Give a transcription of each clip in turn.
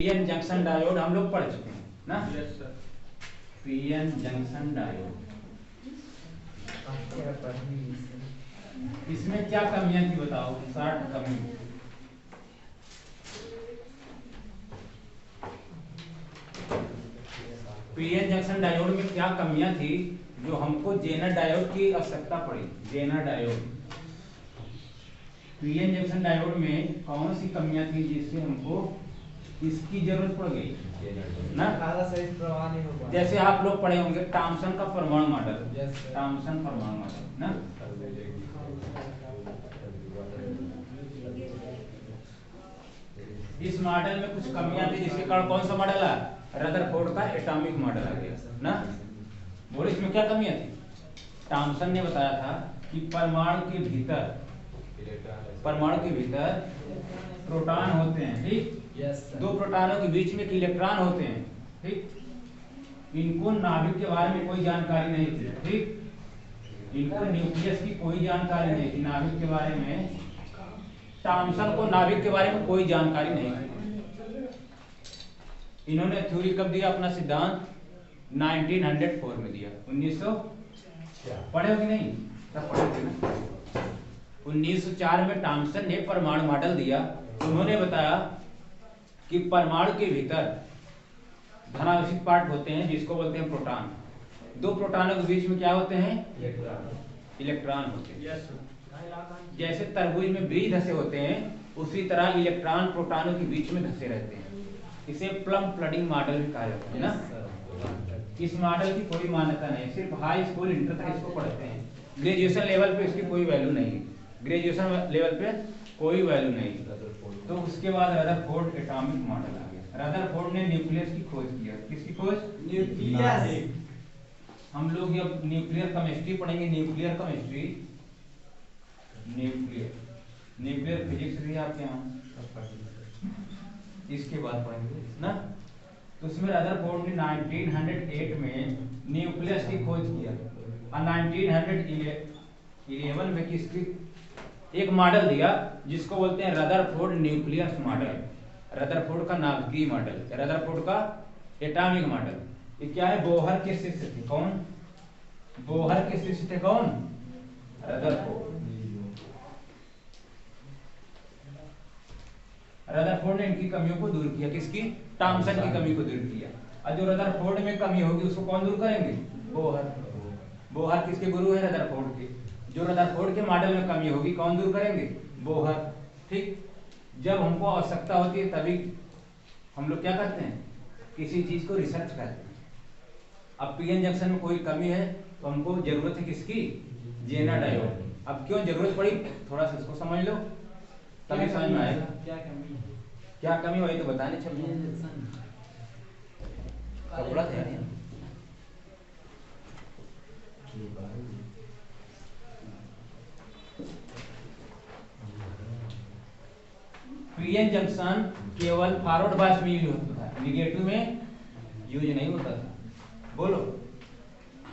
PN junction diode हम लोग पढ़ चुके हैं ना। Yes sir. PN junction diode, इसमें क्या कमियां थी बताओ, 60 कमी। पीएन जंक्शन डायोड में क्या कमियां थी जो हमको जेनर डायोड की आवश्यकता पड़ी। Zener diode, PN junction diode में कौन सी कमियां थी जिससे हमको इसकी जरूरत पड़ गई ना। सही प्रवाह नहीं हो पाया। जैसे आप लोग पढ़े होंगे थॉमसन का परमाणु मॉडल, Yes, sir. थॉमसन परमाणु मॉडल ना। इस मॉडल में कुछ कमियां थी जिसके कारण कौन सा मॉडल है, रदरफोर्ड का एटॉमिक मॉडल आ गया ना। बोलो इसमें क्या कमियां थी। थॉमसन ने बताया था कि परमाणु के भीतर प्रोटॉन होते हैं, ठीक। Yes, sir. दो प्रोटॉनों के बीच में एक इलेक्ट्रॉन होते हैं, ठीक। इनको नाभिक के बारे में कोई जानकारी नहीं थी, ठीक। इनको न्यूक्लियस की कोई जानकारी नहीं थी, नाभिक के बारे में थॉमसन को नाभिक के बारे में कोई जानकारी नहीं थी। इन्होंने थ्योरी कब दिया, अपना सिद्धांत 1904 में दिया। 1900 पढ़े हो कि नहीं, तब पढ़े थे ना। 1904 में थॉमसन ने परमाणु मॉडल दिया। उन्होंने बताया कि परमाणु के भीतर धनावेशित पार्ट होते हैं जिसको बोलते हैं प्रोटॉन। दो प्रोटॉनों के बीच में क्या होते हैं, इलेक्ट्रॉन होते हैं। Yes sir. जैसे तरबूज में बीज धसे होते हैं उसी तरह इलेक्ट्रॉन प्रोटॉनों के बीच में धसे रहते हैं। इसे प्लम फ्लडिंग मॉडल भी कहा जाता है ना। इस मॉडल की कोई मान्यता नहीं, सिर्फ हाई स्कूल इंटर तक इसको पढ़ते हैं। ग्रेजुएशन लेवल पे इसकी कोई वैल्यू नहीं है, ग्रेजुएशन लेवल पे कोई वैल्यू नहीं। तो उसके बाद रदरफोर्ड एटॉमिक मॉडल आ गया। रदरफोर्ड ने न्यूक्लियस की खोज किया। किसकी खोज, न्यूक्लियस। हम लोग जब न्यूक्लियर केमिस्ट्री पढ़ेंगे, न्यूक्लियर केमिस्ट्री, न्यूक्लियर फिजिक्स भी आपके यहाँ इसके बाद पढ़ेंगे ना। तो उसमें रदरफोर्ड ने 1908 में न्यूक्लियस की खोज किया और 1911 में किसकी एक मॉडल दिया जिसको बोलते हैं रदरफोर्ड न्यूक्लियस मॉडल, रदरफोर्ड का नाभिकीय मॉडल, रदरफोर्ड का एटॉमिक मॉडल। ये क्या है, बोहर के शिष्य थे। कौन, बोहर के शिष्य थे कौन, रदरफोर्ड। रदरफोर्ड ने इनकी कमियों को दूर किया। किसकी, थॉमसन की कमी को दूर किया। और जो रदरफोर्ड में कमी होगी उसको कौन दूर करेंगे, बोहर। बोहर किसके गुरु है, रदरफोर्ड के। जो रदरफोर्ड के मॉडल में कमी होगी कौन दूर करेंगे, बोहर, ठीक। जब हमको आवश्यकता होती है तभी हम लोग क्या करते हैं, किसी चीज को रिसर्च करते हैं। अब पीएन जंक्शन में कोई कमी है तो हमको जरूरत है किसकी, जेनर डायोड। अब क्यों जरूरत पड़ी, थोड़ा सा इसको समझ लो तभी समझ में आएगा। क्या कमी है? क्या कमी वही तो बताने चल रहे हैं। कपड़ा था यार। पीएन जंक्शन केवल फॉरवर्ड बायस में यूज होता था, निगेटिव में यूज नहीं होता था। बोलो,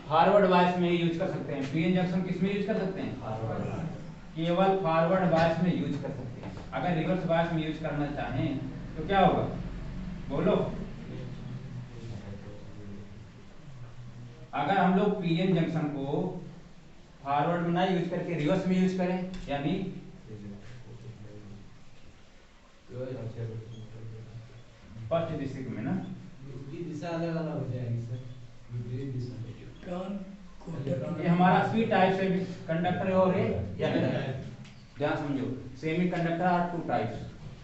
फॉरवर्ड बायस में यूज कर सकते हैं। पीएन जंक्शन किस में यूज कर सकते हैं, केवल फॉरवर्ड बायस में यूज कर सकते हैं। अगर रिवर्स बायस में यूज करना चाहें तो क्या होगा, बोलो। अगर हम लोग पीएन जंक्शन को फॉरवर्ड में ना यूज करके रिवर्स में यूज करें, यानी फर्स्ट डिस्ट्रिक्ट में ना, इसकी दिशा अलग अलग हो जाएगी सर, विपरीत दिशा। ये हमारा पी टाइप से कंडक्टर है और ध्यान समझो, semiconductor are two types,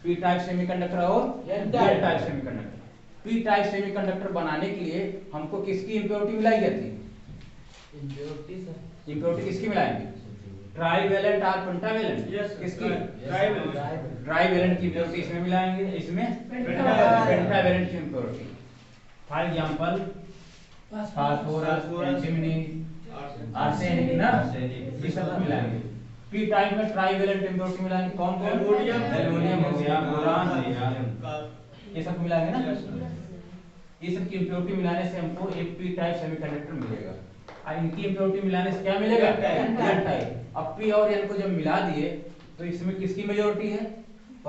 p type semiconductor और n type semiconductor. P type semiconductor बनाने के लिए हमको किसकी इंप्योरिटी मिलाई जाती है, इम्प्योरिटी सर। इंप्योरिटी किसकी मिलाएंगे, ट्राइवेलेंट और पेंटावेलेंट, किसकी, ट्राइवेलेंट की इंप्योरिटी इसमें मिलाएंगे, इसमें पेंटावेलेंट की impurity. For example phosphorus, antimony, arsenic ना, ये सब मिलाएंगे। पी टाइप में ट्राइवेलेंट इंप्योरिटी मिलाएंगे, कौन कौन, एल्युमिनियम हो गया, बोरान हो गया, ये सब मिलाएंगे ना। ये सब की इंप्योरिटी मिलाने से हमको एक पी टाइप सेमीकंडक्टर मिलेगा। और इनकी इंप्योरिटी मिलाने से क्या मिलेगा, एन टाइप। अब पी और एन को जब मिला दिए तो इसमें किसकी मेजॉरिटी है,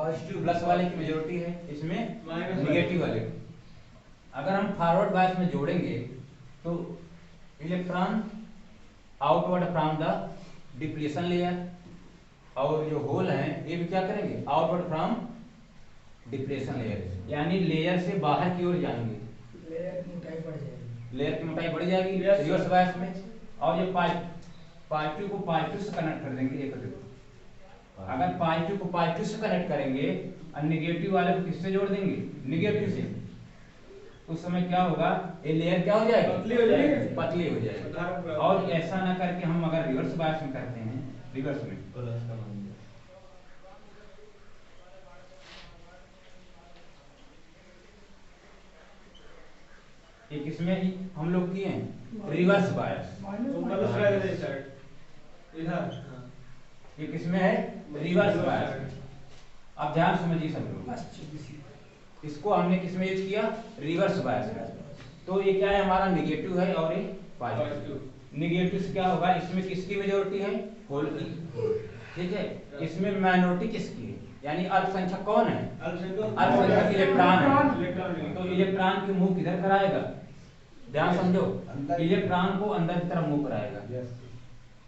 पॉजिटिव प्लस वाले की मेजोरिटी है, इसमें माइनस निगेटिव वाले। अगर हम फॉरवर्ड बायस में जोड़ेंगे तो electron outward from the depletion layer, और जो होल है ये भी क्या करेंगे, आउटवर्ड फ्रॉम डिप्लीशन लेयर, यानी लेयर से बाहर की ओर जाएंगे। लेयर की मोटाई बढ़ जाएगी। लेयर की मोटाई बढ़ जाएगी Yes, रिवर्स sir. बायस में। और ये पॉजिटिव को पॉजिटिव से कनेक्ट कर देंगे, एक अगर पॉजिटिव को पॉजिटिव से कनेक्ट करेंगे और निगेटिव वाले को किससे जोड़ देंगे, निगेटिव से, उस समय क्या होगा, ये लेयर क्या हो जाएगी, पतली हो जाएगी। पतली हो जाएगी। और ऐसा ना करके हम अगर रिवर्स बायस में करते हैं, रिवर्स में प्लस का मान एक इसमें हम लोग किए हैं रिवर्स बायस, प्लस का इधर साइड इधर ये किसमें है, रिवर्स बायस। अब ध्यान समझिए सब लोग, बस 24 इसको हमने किसमें यूज किया, रिवर्स बायस में। तो ये क्या है, हमारा निगेटिव है और ये पॉजिटिव। निगेटिव से क्या होगा, इसमें किसकी मेजोरिटी है, होल की, ठीक है। इसमें माइनॉरिटी किसकी है, यानी अल्पसंख्यक कौन है, अल्पसंख्यक इलेक्ट्रॉन है। तो इलेक्ट्रॉन की मुंह किधर कराएगा, ध्यान समझो, इलेक्ट्रॉन को अंदर की तरफ मुंह कराएगा।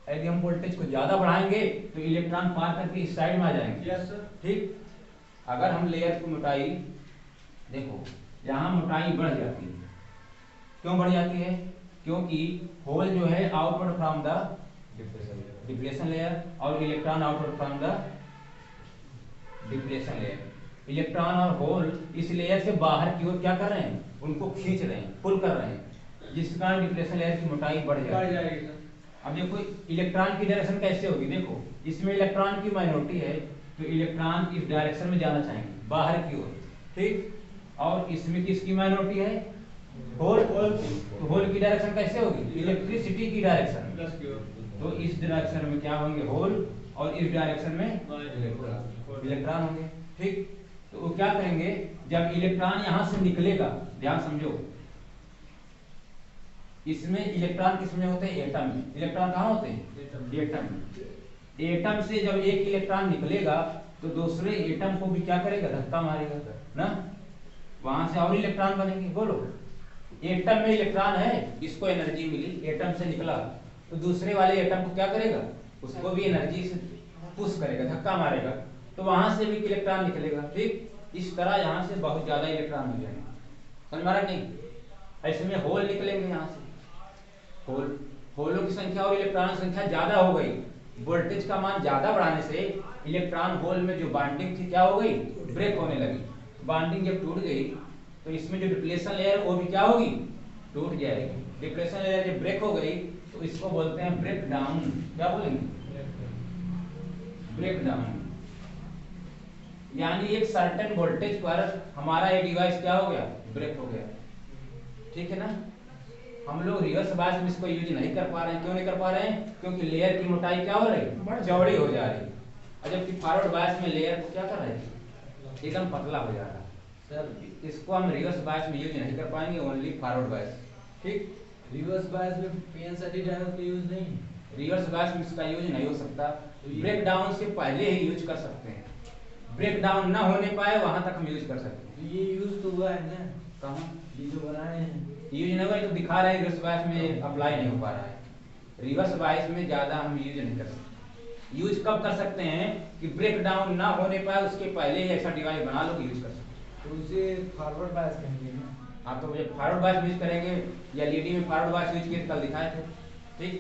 यदि हम वोल्टेज को ज्यादा बढ़ाएंगे तो इलेक्ट्रॉन पार करके इस साइड में आ जाएंगे, यस सर। ठीक। अगर हम लेयर की मोटाई देखो, यहाँ मोटाई बढ़ जाती है, क्यों बढ़ जाती है, क्योंकि होल जो है outward from the depletion layer और electron outward from the depletion layer. Electron और होल इस लेयर से बाहर की ओर क्या कर रहे हैं, उनको खींच रहे हैं, पुल कर रहे हैं, जिस कारण डिप्लेशन लेयर की मोटाई बढ़ जाएगी। अब देखो इलेक्ट्रॉन की डायरेक्शन कैसे होगी, देखो इसमें इलेक्ट्रॉन की माइनॉरिटी है तो इलेक्ट्रॉन इस डायरेक्शन में जाना चाहेंगे, बाहर की ओर, ठीक। और इसमें किसकी माइनॉरिटी है, होल। तो होल की डायरेक्शन कैसे होगी, इलेक्ट्रिसिटी की डायरेक्शन। तो इस डायरेक्शन में क्या होंगे, होल, और इस डायरेक्शन में इलेक्ट्रॉन होंगे, ठीक। तो वो क्या करेंगे, जब इलेक्ट्रॉन यहां से निकलेगा, ध्यान समझो, इसमें इलेक्ट्रॉन किसमें होते हैं, एटम में। इलेक्ट्रॉन कहाँ होते हैं, एटम में। एटम से जब एक इलेक्ट्रॉन निकलेगा तो दूसरे एटम को भी क्या करेगा, धक्का मारेगा ना, वहां से और इलेक्ट्रॉन बनेंगे। बोलो, एटम में इलेक्ट्रॉन है, इसको एनर्जी मिली, एटम से निकला, तो दूसरे वाले एटम को क्या करेगा, उसको भी एनर्जी से पुश करेगा, धक्का मारेगा, तो वहां से भी इलेक्ट्रॉन निकलेगा, ठीक। इस तरह यहाँ से बहुत ज्यादा इलेक्ट्रॉन हो जाएंगे, समझ में आ रहा नहीं। ऐसे में होल निकलेंगे यहाँ से, होलों की संख्या और इलेक्ट्रॉन की संख्या ज्यादा हो गई, वोल्टेज का मान ज्यादा बढ़ाने से इलेक्ट्रॉन होल में जो बॉन्डिंग थी क्या हो गई, ब्रेक होने लगी। बॉन्डिंग जब टूट गई तो इसमें जो डिप्लेशन लेयर वो भी क्या होगी, टूट जाएगी। डिप्लेशन लेयर जब ब्रेक हो गई तो इसको बोलते हैं ब्रेक डाउन। क्या बोलेंगे, ब्रेक डाउन। यानी एक सर्टेन वोल्टेज पर हमारा ये डिवाइस क्या हो गया, ब्रेक हो गया, ठीक है ना। हम लोग रिवर्स बायस में इसको यूज नहीं कर पा रहे हैं, क्यों नहीं कर पा रहे हैं, क्योंकि लेयर की मोटाई क्या हो रही, चौड़ी हो जा रही, और जबकि फॉरवर्ड बायस में लेयर को क्या कर रहे हैं, एकदम पतला हो जा रहा है। सर इसको हम रिवर्स बायस में यूज नहीं कर पाएंगे, ओनली फॉरवर्ड बायस, ठीक। रिवर्स बायस में पीएन30 डायोड का यूज नहीं, रिवर्स बायस में इसका यूज नहीं हो सकता, ब्रेक डाउन से पहले ही यूज कर सकते हैं, ब्रेक डाउन ना होने पाए वहां तक हम यूज कर सकते हैं। ये यूज तो हुआ है ना, कहाँ ये जो बनाए हैं यूज नहीं हुआ, तो दिखा रहे हैं रिवर्स बायस में अप्लाई नहीं हो पा रहा है। रिवर्स बायस में ज्यादा हम यूज नहीं कर सकते। यूज कब कर सकते हैं कि ब्रेक डाउन ना होने पाए उसके पहले ही ऐसा डिवाइस बना लो कि यूज कर सकते। तो उसे फॉरवर्ड बायस कहेंगे ना। आप तो जब फॉरवर्ड बायस यूज करेंगे या एलईडी में फॉरवर्ड बायस यूज किए कल दिखाए थे, ठीक।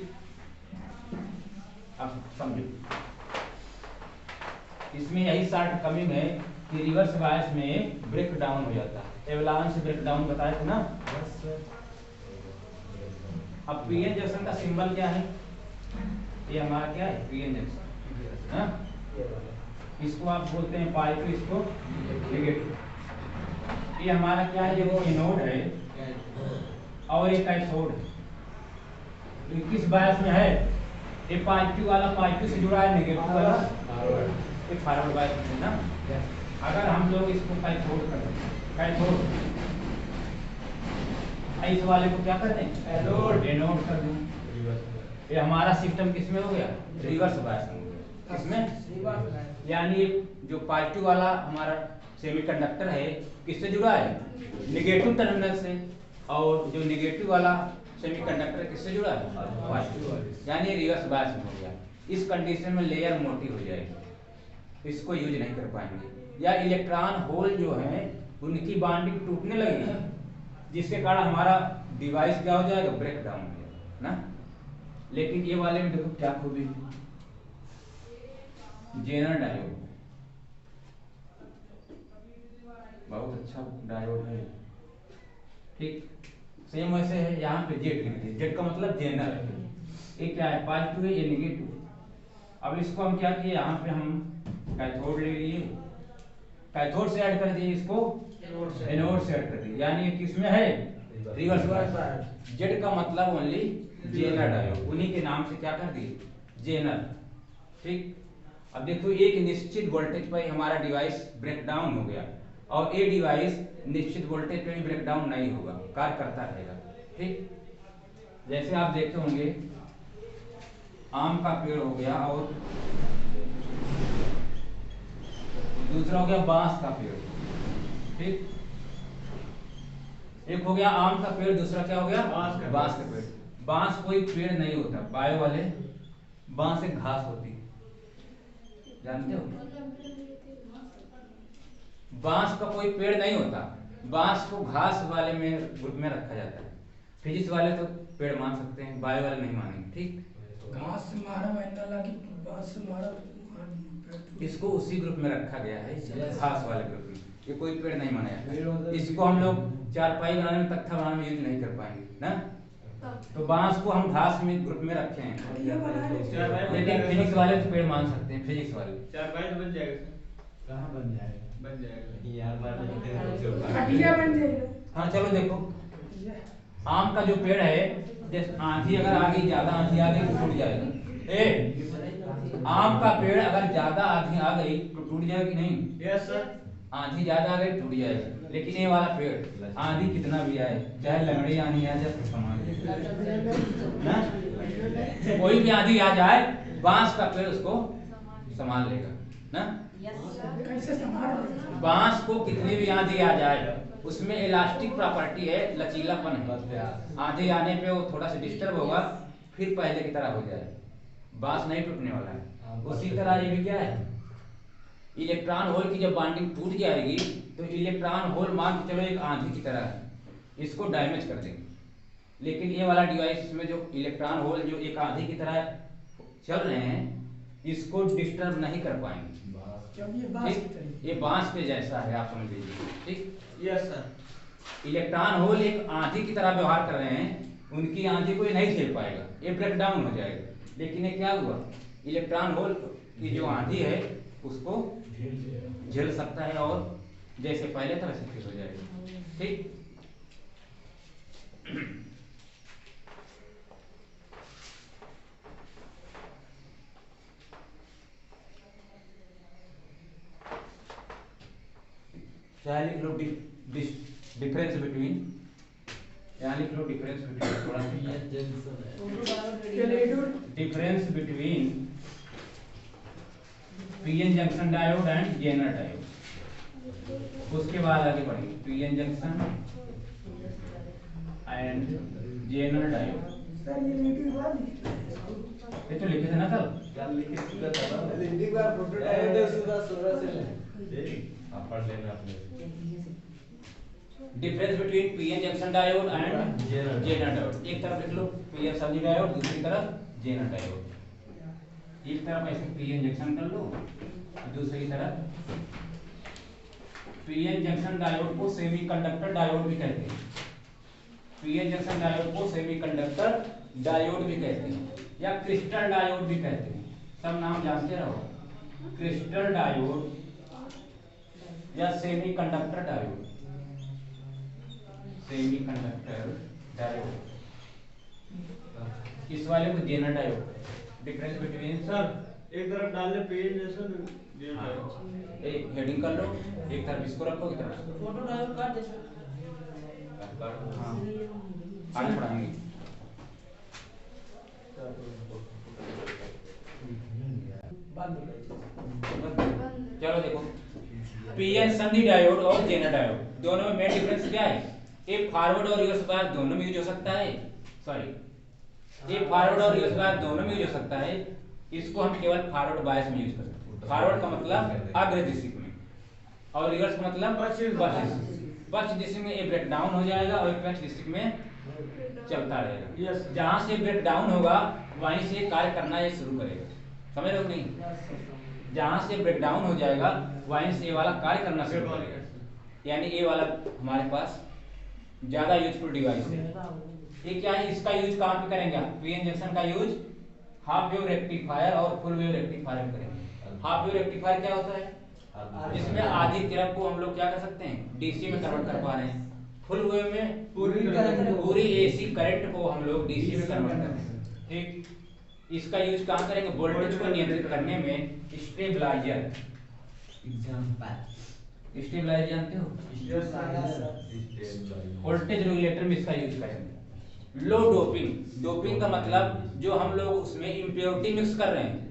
अब समझो, इसमें यही शॉर्ट कमिंग है कि रिवर्स बायस में ब्रेक डाउन हो जाता है। एवलांच ब्रेक डाउन बताए थे ना। बस सर। अब पीएन जंक्शन का सिंबल क्या है, ये हमारा क्या है, पीएन जंक्शन, हाँ? इसको आप बोलते हैं पॉजिटिव, इसको नेगेटिव। ये हमारा क्या है, ये एनोड है और ये कैथोड है। तो किस बायस में है, ये पॉजिटिव वाला पॉजिटिव से जुड़ा है, नेगेटिव वाला ये फॉरवर्ड बायस में है ना। अगर हम लोग इसको कैथोड कर दें, कैथोड, इस वाले को क्या कर दें, एनोड, एनोड कर दें, ये हमारा सिस्टम किसमें हो गया, रिवर्स बायस में हो गया। किसमें, यानी जो पॉजिटिव वाला हमारा सेमीकंडक्टर है किससे जुड़ा है, निगेटिव टर्मिनल से, और जो निगेटिव वाला सेमीकंडक्टर किससे जुड़ा है, पॉजिटिव, यानी रिवर्स बायस में हो गया। इस कंडीशन में लेयर मोटी हो जाएगी, इसको यूज नहीं कर पाएंगे। या इलेक्ट्रॉन होल जो है उनकी बॉन्डिंग टूटने लगेगी, जिसके कारण हमारा डिवाइस क्या हो जाएगा, ब्रेक डाउन हो जाएगा ना। लेकिन ये वाले में देखो क्या खूबी, जेनर डायोड, बहुत अच्छा डायोड है, ठीक। सेम वैसे है, यहाँ पे जेड लिख दिए, जेड का मतलब जेनर है। ये क्या है, पॉजिटिव है, ये नेगेटिव। अब इसको हम क्या किए, यहाँ पे हम कैथोड ले लिए, कैथोड से ऐड कर दिए, इसको एनोड से ऐड कर दिए, यानी ये किसमें है, रिवर्स बायस। जेड का मतलब ओनली जेनर डायोड, उन्हीं के नाम से क्या कर दिए, जेनर, ठीक। अब देखो एक निश्चित वोल्टेज पर हमारा डिवाइस ब्रेक डाउन हो गया, और ये डिवाइस निश्चित वोल्टेज पे भी ब्रेक डाउन नहीं होगा, कार्य करता रहेगा, ठीक। जैसे आप देखते होंगे आम का पेड़ हो गया, और दूसरा हो गया बांस का पेड़, ठीक। एक हो गया आम का पेड़, दूसरा क्या हो गया, बांस का पेड़। बांस कोई पेड़ नहीं होता, बायो वाले, बांस एक घास होती है, जानते हो, बांस का कोई पेड़ नहीं होता, बांस को घास वाले में ग्रुप में रखा जाता है। फिजिक्स वाले तो पेड़ मान सकते हैं, बायो वाले नहीं मानेंगे, ठीक। घास मारा मैंने लगा कि बांस मारा, इसको उसी ग्रुप में रखा गया है, घास वाले ग्रुप में, ये कोई पेड़ नहीं माना जाता। इसको हम लोग चारपाई बनाने में, तख्ता बनाने में यूज नहीं कर पाएंगे ना। तो बांस को हम घास में ग्रुप में रखे हैं, लेकिन फिजिक्स वाले तो पेड़ मान सकते हैं, फिजिक्स वाले। चारपाई तो बन जाएगा, कहाँ बन जाएगा, बन जाएगा यार, खटिया बन जाएगा। हाँ चलो देखो, आम का जो पेड़ है, जैसे आंधी अगर आ गई, ज्यादा आंधी आ गई तो टूट जाएगा। आम का पेड़ अगर ज्यादा आंधी आ गई तो टूट जाएगा कि नहीं, यस सर। आंधी ज्यादा आ गई टूट जाएगा। लेकिन ये वाला पेड़ आंधी कितना भी आए, चाहे लंगड़ी आंधी आ जाए, संभाल ना, कोई भी आंधी आ जाए, बांस का पेड़ उसको संभाल लेगा ना। कैसे संभाल, बांस को कितनी भी आंधी आ जाए, उसमें इलास्टिक प्रॉपर्टी है, लचीलापन है। आंधी आने पे वो थोड़ा सा डिस्टर्ब होगा, फिर पहले की तरह हो जाए, बांस नहीं टूटने वाला है। उसी तरह ये भी क्या है, इलेक्ट्रॉन होल की जब बॉन्डिंग टूट जाएगी, तो इलेक्ट्रॉन होल मान के चलो एक आंधी की तरह है, इसको डैमेज कर देंगे। लेकिन ये वाला डिवाइस में जो इलेक्ट्रॉन होल जो एक आंधी की तरह चल रहे हैं, इसको डिस्टर्ब नहीं कर पाएंगे, ठीक। ये बांस के जैसा है, आप समझ लीजिए, ठीक। Yes sir. इलेक्ट्रॉन होल एक आंधी की तरह व्यवहार कर रहे हैं, उनकी आंधी को ये नहीं झेल पाएगा, ये ब्रेक डाउन हो जाएगा। लेकिन ये क्या हुआ, इलेक्ट्रॉन होल की जो आंधी है उसको झेल सकता है, और जैसे पहले तरह से फिर हो जाएगा, ठीक। चाहे लिख लो डिफरेंस बिटवीन, यहाँ लिख लो डिफरेंस बिटवीन, थोड़ा difference between PN junction diode and Zener diode. उसके बाद आगे बढ़ेंगे, PN junction and Zener diode. ये तो लिखे थे ना कल, पढ़ लेना अपने। Difference between PN junction diode and Zener diode. एक तरफ लिख लो पीएन सब्जी डायोड, दूसरी तरफ जेनर डायोड। एक तरफ ऐसे पीएन जंक्शन कर लो, दूसरी तरफ पीएन जंक्शन डायोड को सेमीकंडक्टर डायोड भी कहते हैं। पीएन जंक्शन डायोड को सेमीकंडक्टर डायोड भी कहते हैं, या क्रिस्टल डायोड भी कहते हैं, सब नाम जानते रहो। क्रिस्टल डायोड या सेमीकंडक्टर डायोड, सेमीकंडक्टर डायोड। इस वाले को Zener diode. Difference between sir एक तरफ डाल ले पेज जैसा, एक हेडिंग कर लो, एक तरफ इसको रखो, एक तरफ फोटो डायोड काट दे सर। हाँ आगे पढ़ाएंगे। बाद में पीएन संधि डायोड और जेनर डायोड दोनों में मेन डिफरेंस क्या है? एक फॉरवर्ड और रिवर्स बायस दोनों में यूज हो सकता है, सॉरी एक फॉरवर्ड और रिवर्स बायस दोनों में यूज हो सकता है। इसको हम केवल फॉरवर्ड बायस में यूज कर सकते हैं। फॉरवर्ड का मतलब अग्र दिशा में और रिवर्स का मतलब पश्च दिशा में ये ब्रेक डाउन हो जाएगा और पश्च दिशा में चलता रहेगा। जहां से ब्रेक डाउन होगा वहीं से कार्य करना ये शुरू करेगा, समझ रहे हो नहीं? जहां से ब्रेक डाउन हो जाएगा वहीं से ये वाला कार्य करना शुरू करेगा। यानी ये वाला हमारे पास ज्यादा यूजफुल डिवाइस है। ये क्या है, इसका यूज कहां पे करेंगे आप? पीएन जंक्शन का यूज हाफ वेव रेक्टिफायर और फुल वेव रेक्टिफायर में करेंगे। हाफ वेव रेक्टिफायर क्या होता है? जिसमें आधी तरफ को हम लोग क्या कर सकते हैं, डीसी में कन्वर्ट कर पा रहे हैं। फुल वेव में पूरी एसी करंट को हम लोग डीसी में कन्वर्ट कर रहे हैं। ठीक, इसका यूज कहां करेंगे? वोल्टेज को नियंत्रित करने में स्टेबलाइजर। स्टेबलाइजर जानते हो? वोल्टेज रेगुलेटर में इसका यूज करेंगे। लो डोपिंग, डोपिंग का मतलब जो हम लोग उसमें इम्प्योरिटी मिक्स कर रहे हैं।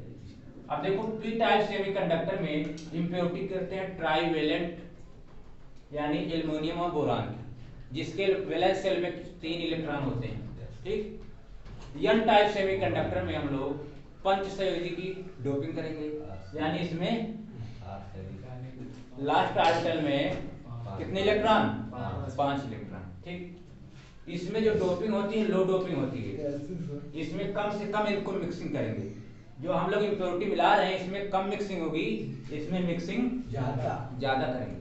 अब देखो पी टाइप सेमीकंडक्टर में इम्प्योरिटी करते हैं ट्राइवेलेंट यानी एल्युमिनियम और बोरान, जिसके वैलेंस शेल में 3 इलेक्ट्रॉन होते हैं। ठीक, एन टाइप सेमीकंडक्टर में हम लोग पंच संयोजी की डोपिंग करेंगे, यानी इसमें लास्ट ऑर्बिटल में कितने इलेक्ट्रॉन? 5 इलेक्ट्रॉन। ठीक, इसमें जो डोपिंग होती है लो डोपिंग होती है। इसमें कम से कम इनको मिक्सिंग करेंगे। जो हम लोग इम्प्योरिटी मिला रहे हैं इसमें कम मिक्सिंग होगी, इसमें मिक्सिंग ज्यादा करेंगे।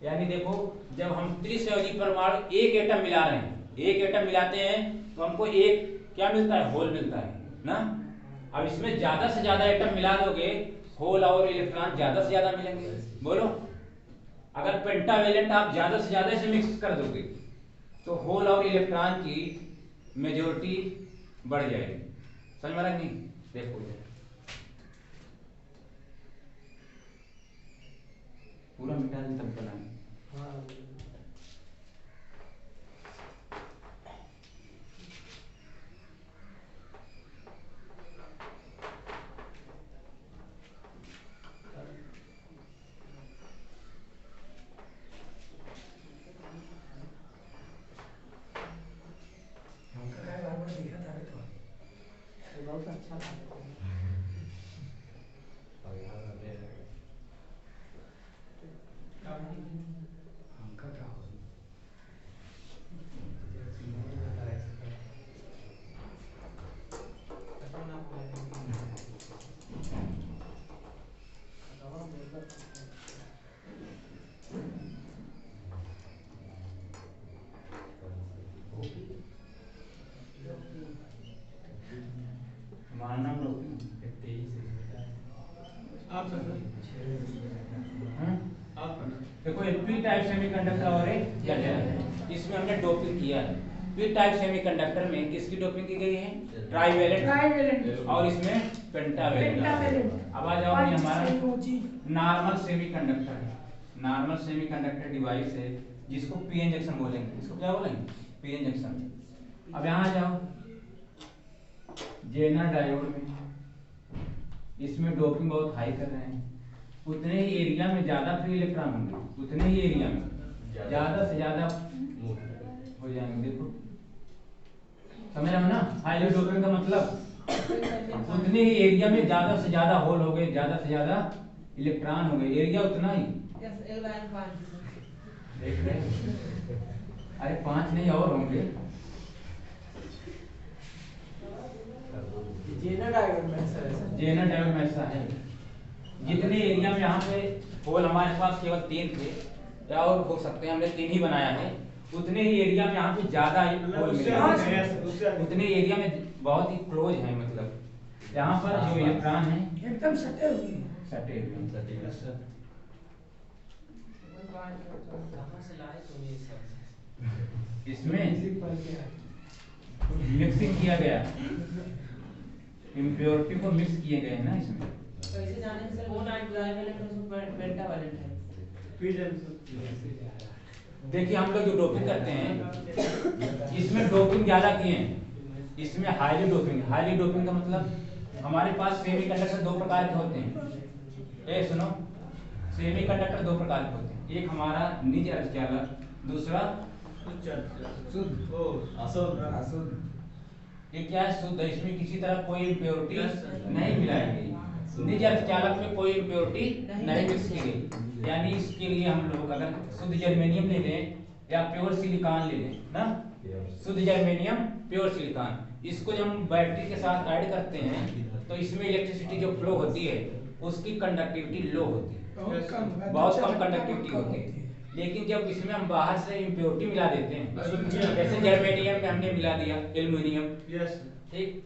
यानी देखो जब हम त्रिसंयोजी परमाणु एक एटम मिला रहे हैं, एक एटम मिलाते हैं तो हमको एक क्या मिलता है? होल मिलता है ना। अब इसमें ज्यादा से ज्यादा एटम मिला दोगे, होल और इलेक्ट्रॉन ज्यादा से ज्यादा मिलेंगे। बोलो, अगर पेंटावेलेंट आप ज्यादा से ज्यादा इसे मिक्स कर दोगे तो होल और इलेक्ट्रॉन की मेजॉरिटी बढ़ जाएगी। समझ में आ रहा है नहीं? देखो पूरा मिटा दें तब बनाएं। बहुत अच्छा लगा। देखो पी टाइप सेमीकंडक्टर और इसमें हमने डोपिंग किया है। पी टाइप सेमीकंडक्टर में किसकी डोपिंग की गई है? ट्राइवेलेंट और इसमें पेंटावेलेंट। अब आ जाओ हमारा नॉर्मल सेमीकंडक्टर है। नॉर्मल सेमीकंडक्टर डिवाइस है जिसको पीएन जंक्शन बोलेंगे। इसको क्या बोलेंगे? PN junction. अब यहाँ आ जाओ जेनर डायोड में, इसमें डोपिंग बहुत हाई कर रहे हैं। उतने ही एरिया में ज्यादा फ्री इलेक्ट्रॉन होंगे, उतने ही एरिया में ज्यादा से ज्यादा हो जाएंगे। देखो समझ रहे हो ना? हाई डोपिंग का मतलब उतने ही एरिया में ज्यादा से ज्यादा होल हो गए, ज्यादा से ज्यादा इलेक्ट्रॉन हो गए, एरिया उतना ही। देख रहे? अरे 5 नहीं और होंगे। जेनर डायोड में ऐसा है, जितने एरिया में यहाँ पे होल हमारे पास केवल 3 थे या और हो सकते हैं, हमने 3 ही बनाया है, उतने ही एरिया में यहाँ पे ज्यादा होल मिलेगा। उतने एरिया में बहुत ही क्लोज है, मतलब यहाँ पर जो इलेक्ट्रॉन है एकदम सटे हुए हैं। सटे हुए। इसमें मिक्सिंग किया गया, इम्प्योरिटी को मिक्स किए गए हैं ना इसमें। कैसे जाने सर वो नाइट ट्राइवेलेंट और पेंटावेलेंट है? देखिए हम लोग जो डोपिंग करते हैं इसमें डोपिंग ज्यादा किए हैं। इसमें हाईली डोपिंग। हाईली डोपिंग का मतलब हमारे पास सेमीकंडक्टर 2 प्रकार के होते हैं। सुनो, सेमीकंडक्टर दो प्रकार के होते हैं, एक हमारा निज अर्धचालक, दूसरा शुद्ध ओ अशुद्ध ये क्या है, शुद्ध है, इसमें किसी तरह कोई इम्प्योरिटी Yes, sir. नहीं मिलाई गई। निज अर्धचालक में कोई इम्प्योरिटी नहीं मिक्स की गई, यानी इसके लिए हम लोग अगर शुद्ध जर्मेनियम ले लें या प्योर सिलिकॉन ले लें ना, शुद्ध जर्मेनियम प्योर सिलिकॉन, इसको जब हम बैटरी के साथ ऐड करते हैं तो इसमें इलेक्ट्रिसिटी जो फ्लो होती है उसकी कंडक्टिविटी लो होती है, बहुत कम कंडक्टिविटी होती है। लेकिन जब इसमें हम बाहर से इम्प्योरिटी मिला देते हैं, जैसे जर्मेनियम में हमने मिला दिया एल्युमिनियम, यस ठीक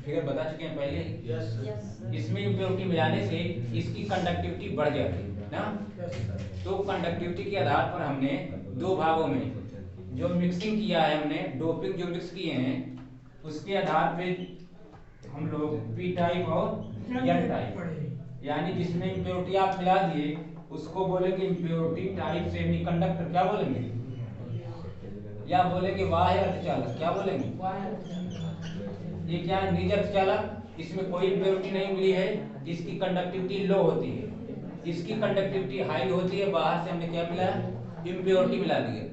फिगर बता चुके हैं पहले ही। यस इसमें इम्प्योरिटी मिलाने से इसकी कंडक्टिविटी बढ़ जाती है ना, तो कंडक्टिविटी के आधार पर हमने दो भागों में जो मिक्सिंग किया है, हमने डोपिंग जो मिक्स किए हैं उसके आधार पे हम लोग पी टाइप और एन टाइप, यानी जिसमें इम्प्योरिटी आप मिला दिए उसको बोलेंगे इम्प्योरिटी टाइप सेमीकंडक्टर, क्या बोलेंगे, या बोलेंगे बाह्य अर्धचालक, क्या बोलेंगे। ये क्या है, निज अर्धचालक, इसमें कोई इम्प्योरिटी नहीं मिली है, इसकी कंडक्टिविटी लो होती है, इसकी कंडक्टिविटी हाई होती है, बाहर से हमने क्या मिलाया, इम्प्योरिटी मिला दिया।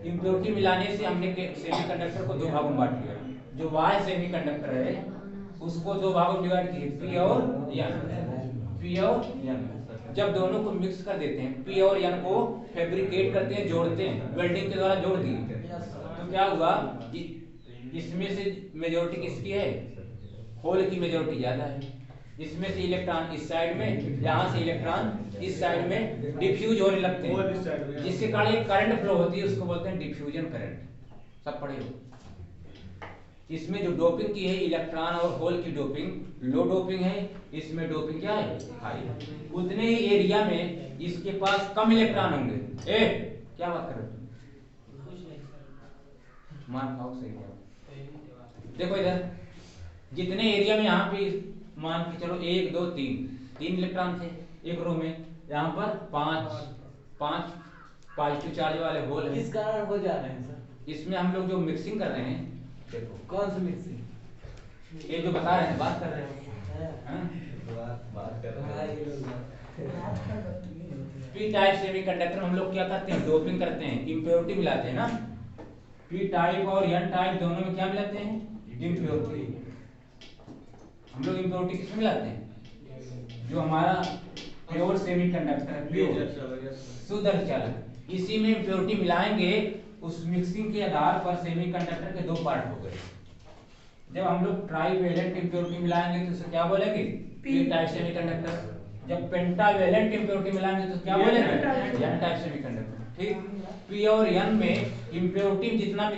इम्प्योरिटी मिलाने से हमने सेमीकंडक्टर को दो भागों में बांट लिया, जो बाह्य सेमीकंडक्टर है उसको दो भागों में डिवाइड किए, पी और एन, पी और एन। जब दोनों को मिक्स कर देते हैं, पी और एन को फैब्रिकेट करते हैं, जोड़ते हैं, वेल्डिंग के द्वारा जोड़ दिए, तो क्या हुआ, इसमें से मेजोरिटी किसकी है, होल की मेजोरिटी ज्यादा है, इसमें से इलेक्ट्रॉन इस साइड में, यहाँ से इलेक्ट्रॉन इस साइड में डिफ्यूज होने लगते होल इस साइड हैं, में। जिसके कारण एक करंट फ्लो होती है, उसको बोलते हैं डिफ्यूजन करंट, सब पढ़े हो। इसमें जो डोपिंग की है इलेक्ट्रॉन और होल की डोपिंग लो डोपिंग है, इसमें डोपिंग क्या है, हाई। उतने ही एरिया में इसके पास कम इलेक्ट्रॉन होंगे, क्या बात कर रहे हो, मान खाओ सही है। देखो इधर जितने एरिया में यहाँ पे मान के चलो 1 2 3 इलेक्ट्रॉन थे एक रो में, यहाँ पर 5 पॉजिटिव चार्ज वाले होल किस हैं। कारण हो जा रहे हैं सर? इसमें हम लोग जो मिक्सिंग कर रहे हैं, देखो कौन सी मिक्सिंग? ये जो बता रहे हैं, बात कर रहे हैं, हाँ? बात कर रहे हैं। पी टाइप सेमीकंडक्टर हम लोग क्या करते हैं, डोपिंग करते हैं, इम्प्योरिटी मिलाते हैं ना। पी टाइप और एन टाइप दोनों में क्या मिलाते हैं, इम्प्योरिटी। हम लोग इम्प्योरिटी किसमें मिलाते हैं, जो हमारा प्योर सेमीकंडक्टर है, प्योर शुद्ध अर्धचालक, इसी में इम्प्योरिटी मिलाएंगे। उस मिक्सिंग के आधार पर सेमीकंडक्टर के दो पार्ट हो गए। जब हम लोग ट्राईवेलेंट इम्प्योरिटी मिलाएंगे तो उसे क्या बोलेंगे, पी टाइप सेमीकंडक्टर। जब पेंटावेलेंट इम्प्योरिटी मिलाएंगे तो क्या बोलेंगे, एन टाइप सेमीकंडक्टर। ठीक, पी और एन में इम्प्योरिटी जितना